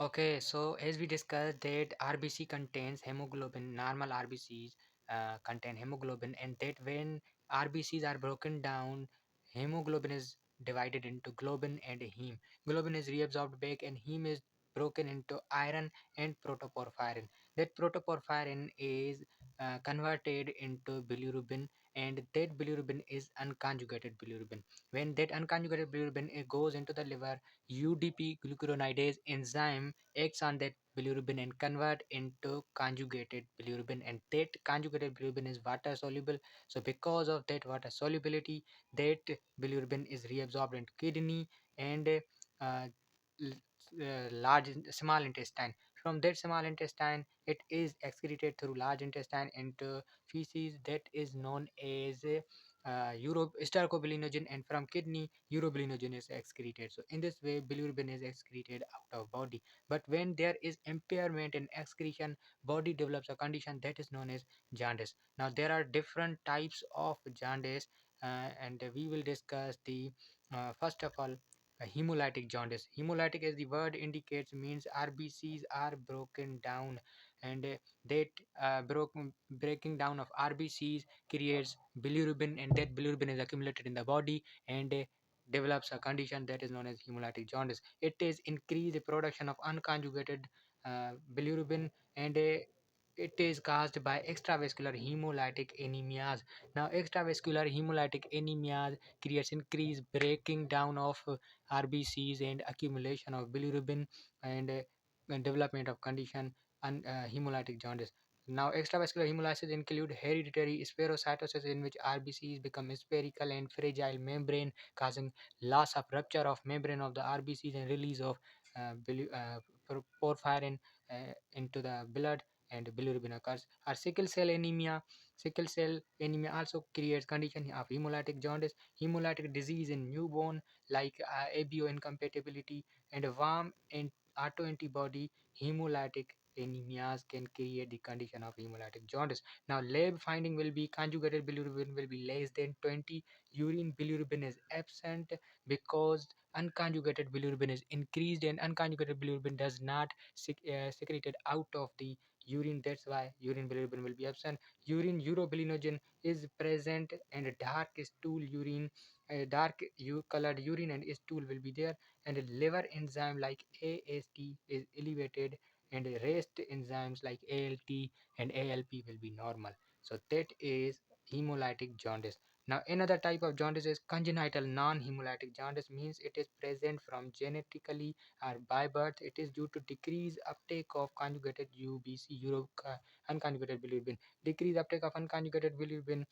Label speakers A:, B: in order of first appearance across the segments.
A: Okay, so as we discussed that RBC contains hemoglobin, normal RBCs contain hemoglobin, and that when RBCs are broken down, hemoglobin is divided into globin and heme. Globin is reabsorbed back, and heme is broken into iron and protoporphyrin. That protoporphyrin is converted into bilirubin, and that bilirubin is unconjugated bilirubin. When that unconjugated bilirubin goes into the liver, UDP glucuronidase enzyme acts on that bilirubin and convert into conjugated bilirubin, and that conjugated bilirubin is water soluble. So because of that water solubility, that bilirubin is reabsorbed into kidney and uh, small intestine. From that small intestine, it is excreted through large intestine into feces that is known as stercobilinogen, and from kidney urobilinogen is excreted. So in this way bilirubin is excreted out of body. But when there is impairment in excretion, body develops a condition that is known as jaundice. Now there are different types of jaundice, and we will discuss the first of all hemolytic jaundice. Hemolytic, as the word indicates, means RBCs are broken down, and that breaking down of RBCs creates bilirubin, and that bilirubin is accumulated in the body and develops a condition that is known as hemolytic jaundice. It is increased production of unconjugated bilirubin, and it is caused by extravascular hemolytic anemias. Now, extravascular hemolytic anemias creates increased breaking down of RBCs and accumulation of bilirubin, and development of condition and hemolytic jaundice. Now, extravascular hemolysis include hereditary spherocytosis, in which RBCs become spherical and fragile membrane, causing loss of rupture of membrane of the RBCs and release of porphyrin into the blood, and bilirubin occurs. Or sickle cell anemia. Sickle cell anemia also creates condition of hemolytic jaundice, hemolytic disease in newborn like ABO incompatibility, and a warm and autoantibody hemolytic anemias can create the condition of hemolytic jaundice. Now, lab finding will be conjugated bilirubin will be less than 20, urine bilirubin is absent because unconjugated bilirubin is increased, and unconjugated bilirubin does not secreted out of the urine. That's why urine bilirubin will be absent. Urine urobilinogen is present, and dark stool urine, dark colored urine and stool will be there, and a liver enzyme like AST is elevated, and rest enzymes like ALT and ALP will be normal. So that is hemolytic jaundice. Now another type of jaundice is congenital non-hemolytic jaundice, means it is present from genetically or by birth. It is due to decreased uptake of conjugated UBC, unconjugated bilirubin. Decreased uptake of unconjugated bilirubin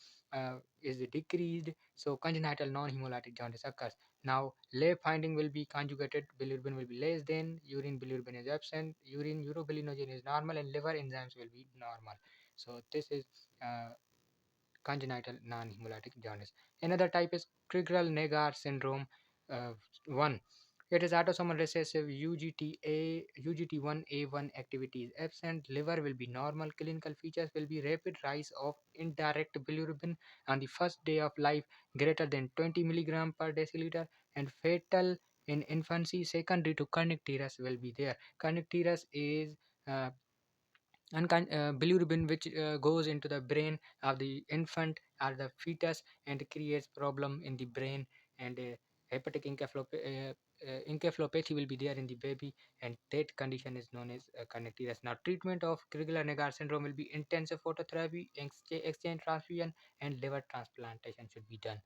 A: is decreased, so congenital non-hemolytic jaundice occurs. Now, lab finding will be conjugated bilirubin will be less than, urine bilirubin is absent, urine urobilinogen is normal, and liver enzymes will be normal. So this is congenital non-hemolytic jaundice. Another type is Crigler-Najjar syndrome. Uh, 1. It is autosomal recessive. UGT1A1 activity is absent. Liver will be normal. Clinical features will be rapid rise of indirect bilirubin on the first day of life, greater than 20 milligram per deciliter, and fatal in infancy. Secondary to kernicterus will be there. Kernicterus is uh, bilirubin which goes into the brain of the infant or the fetus and creates problem in the brain, and hepatic encephalopathy will be there in the baby, and that condition is known as kernicterus. Now treatment of Crigler-Najjar syndrome will be intensive phototherapy, exchange transfusion, and liver transplantation should be done.